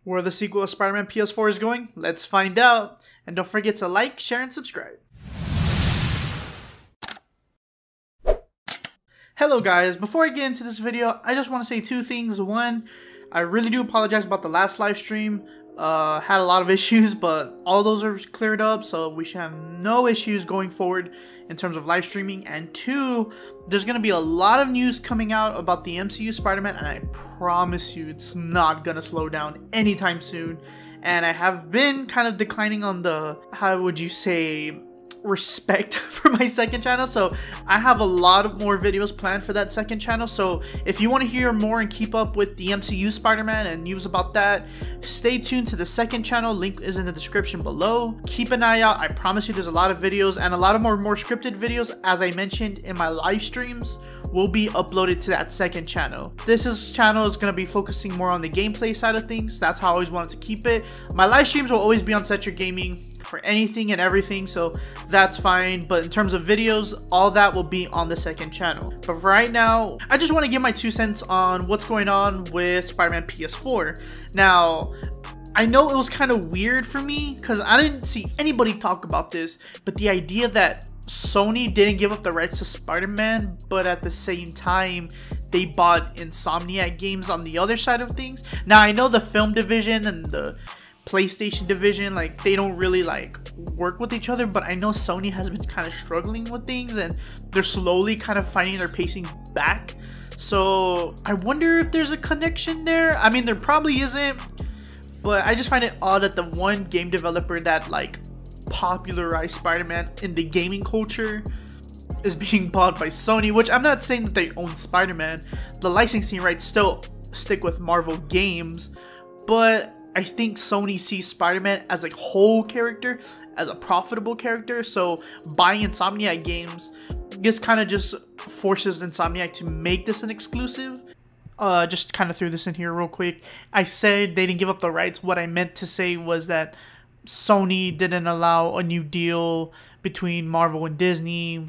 Where the sequel of Spider-Man PS4 is going? Let's find out. And don't forget to like, share, and subscribe. Hello guys, before I get into this video, I just want to say two things. One, I really do apologize about the last live stream. Had a lot of issues, but all those are cleared up, so we should have no issues going forward in terms of live streaming. And two, there's going to be a lot of news coming out about the MCU Spider-Man, and I promise you it's not going to slow down anytime soon. And I have been kind of declining on the, how would you say, respect for my second channel, so I have a lot of more videos planned for that second channel. So if you want to hear more and keep up with the MCU Spider-Man and news about that, stay tuned to the second channel. Link is in the description below. Keep an eye out. I promise you there's a lot of videos, and a lot of more scripted videos, as I mentioned in my live streams, will be uploaded to that second channel. This channel is going to be focusing more on the gameplay side of things. That's how I always wanted to keep it. My live streams will always be on Cetra Gaming for anything and everything, so that's fine. But in terms of videos, all that will be on the second channel. But for right now, I just want to give my 2 cents on what's going on with Spider-Man PS4. Now, I know it was kind of weird for me because I didn't see anybody talk about this, but the idea that Sony didn't give up the rights to Spider-Man, but at the same time they bought Insomniac Games on the other side of things. Now, I know the film division and the PlayStation division, like, they don't really like work with each other, but I know Sony has been kind of struggling with things and they're slowly kind of finding their pacing back. So I wonder if there's a connection there. I mean, there probably isn't, but I just find it odd that the one game developer that like popularized Spider-Man in the gaming culture is being bought by Sony, which I'm not saying that they own Spider-Man. The licensing rights still stick with Marvel Games, but I think Sony sees Spider-Man as a whole character, as a profitable character, so buying Insomniac Games just kind of just forces Insomniac to make this an exclusive. Just kind of threw this in here real quick. I said they didn't give up the rights. What I meant to say was that Sony didn't allow a new deal between Marvel and Disney.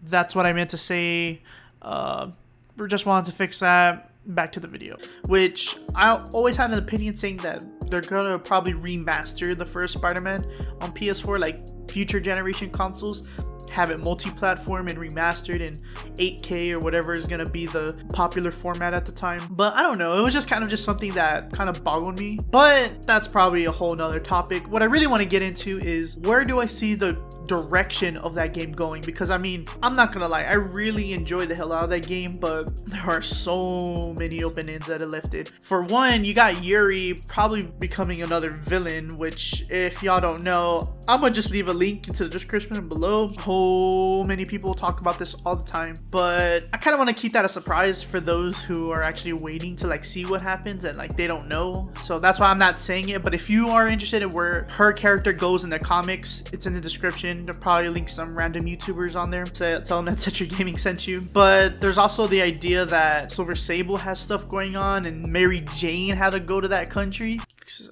That's what I meant to say. We just wanted to fix that. Back to the video, which I always had an opinion saying that they're gonna probably remaster the first Spider-Man on PS4, like future generation consoles, have it multi-platform and remastered in 8K or whatever is gonna be the popular format at the time. But I don't know, it was just kind of something that kind of boggled me, but that's probably a whole nother topic. What I really want to get into is, where do I see the direction of that game going? Because I mean, I'm not gonna lie, I really enjoyed the hell out of that game, but there are so many open ends that are lifted. For one, you got Yuri probably becoming another villain, which if y'all don't know, I'm gonna just leave a link into the description below. So many people talk about this all the time, but I kind of want to keep that a surprise for those who are actually waiting to like see what happens and like they don't know. So that's why I'm not saying it, but if you are interested in where her character goes in the comics, it's in the description. They'll probably link some random YouTubers on there, so tell them that Cetra Gaming sent you. But there's also the idea that Silver Sable has stuff going on, and Mary Jane had to go to that country.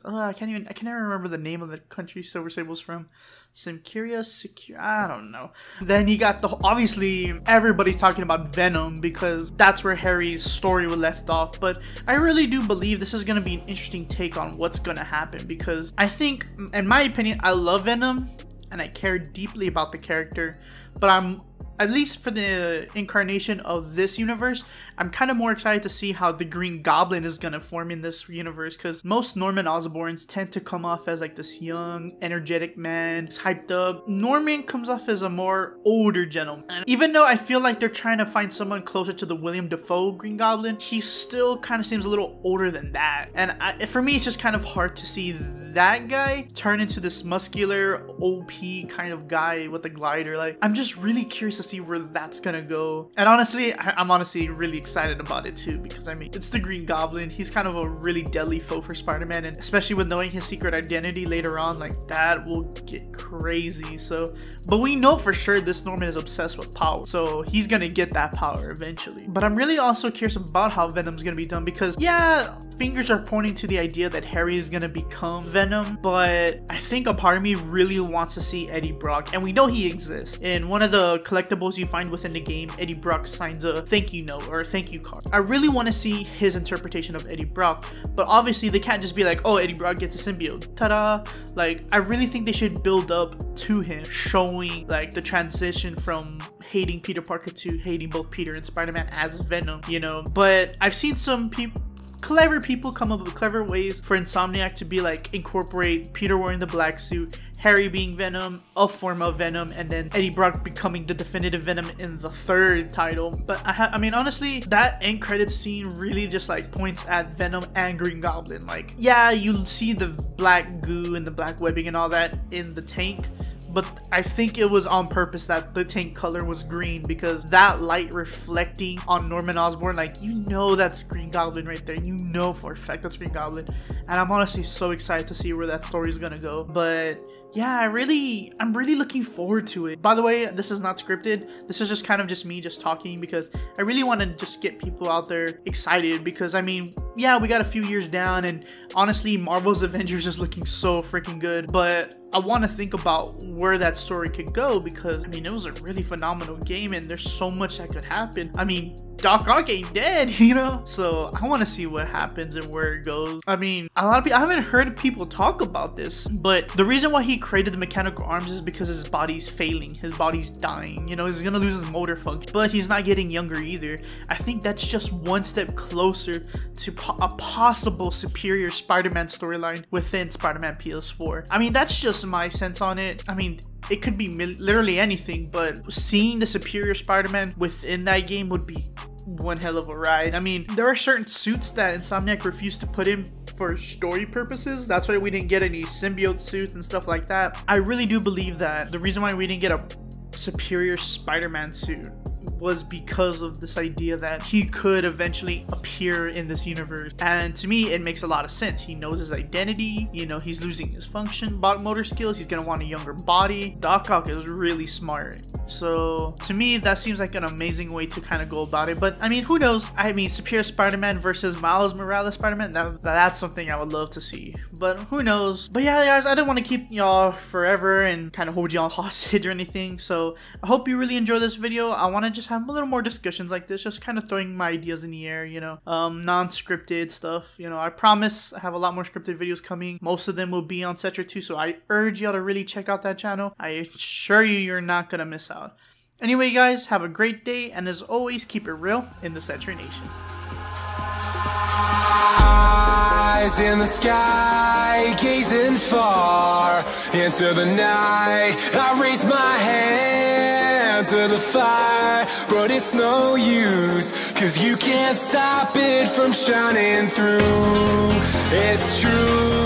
I can never remember the name of the country Silver Sable's from. I don't know. Then you got obviously everybody's talking about Venom, because that's where Harry's story was left off. But I really do believe this is going to be an interesting take on what's going to happen, because I think, in my opinion, I love Venom and I care deeply about the character, but I'm, at least for the incarnation of this universe, I'm kind of more excited to see how the Green Goblin is going to form in this universe, because most Norman Osborns tend to come off as like this young, energetic man, hyped up. Norman comes off as a more older gentleman. And even though I feel like they're trying to find someone closer to the William Dafoe Green Goblin, he still kind of seems a little older than that. And for me, it's just kind of hard to see that guy turn into this muscular, OP kind of guy with a glider. Like, I'm just really curious to see where that's gonna go. And honestly, I'm honestly really excited about it too, because I mean, it's the Green Goblin. He's kind of a really deadly foe for Spider-Man, and especially with knowing his secret identity later on, like, that will get crazy. So, but we know for sure this Norman is obsessed with power, so he's gonna get that power eventually. But I'm really also curious about how Venom's gonna be done, because yeah, fingers are pointing to the idea that Harry is gonna become Venom, Venom, but I think a part of me really wants to see Eddie Brock, and we know he exists. In one of the collectibles you find within the game, Eddie Brock signs a thank you note or a thank you card. I really want to see his interpretation of Eddie Brock, but obviously they can't just be like, oh, Eddie Brock gets a symbiote, ta-da. Like, I really think they should build up to him, showing like the transition from hating Peter Parker to hating both Peter and Spider-Man as Venom, you know. But I've seen some clever people come up with clever ways for Insomniac to be like, incorporate Peter wearing the black suit, Harry being Venom, a form of Venom, and then Eddie Brock becoming the definitive Venom in the third title. But I mean, honestly, that end credits scene really just like points at Venom and Green Goblin. Like, yeah, you see the black goo and the black webbing and all that in the tank, but I think it was on purpose that the tank color was green, because that light reflecting on Norman Osborn, like, you know that's Green Goblin right there. You know for a fact that's Green Goblin. And I'm honestly so excited to see where that story is gonna go. But yeah, I'm really looking forward to it. By the way, this is not scripted. This is just kind of just me just talking, because I really want to just get people out there excited, because I mean, yeah, we got a few years down, and honestly, Marvel's Avengers is looking so freaking good, but I want to think about where that story could go, because I mean, it was a really phenomenal game and there's so much that could happen. I mean, Doc Ock ain't dead, you know? So I want to see what happens and where it goes. I mean, a lot of people, I haven't heard people talk about this, but the reason why he created the mechanical arms is because his body's failing. His body's dying. You know, he's gonna lose his motor function, but he's not getting younger either. I think that's just one step closer to a possible superior Spider-Man storyline within Spider-Man PS4. I mean, that's just my sense on it. I mean, it could be literally anything, but seeing the superior Spider-Man within that game would be one hell of a ride. I mean, there are certain suits that Insomniac refused to put in for story purposes. That's why we didn't get any symbiote suits and stuff like that. I really do believe that the reason why we didn't get a superior Spider-Man suit was because of this idea that he could eventually appear in this universe. And to me, it makes a lot of sense. He knows his identity, you know, he's losing his function, motor skills, he's gonna want a younger body. Doc Ock is really smart. So to me, that seems like an amazing way to kind of go about it. But I mean, who knows? I mean, Superior Spider-Man versus Miles Morales Spider-Man, that's something I would love to see. But who knows? But yeah, guys, I didn't want to keep y'all forever and kind of hold y'all hostage or anything. So I hope you really enjoy this video. I want to just have a little more discussions like this, just kind of throwing my ideas in the air, you know, non-scripted stuff. You know, I promise I have a lot more scripted videos coming. Most of them will be on Cetra too, so I urge y'all to really check out that channel. I assure you, you're not gonna miss out. Anyway, guys, have a great day, and as always, keep it real in the Cetra Nation. Eyes in the sky, gazing far into the night. I raise my hand to the fire, but it's no use, 'cause you can't stop it from shining through. It's true.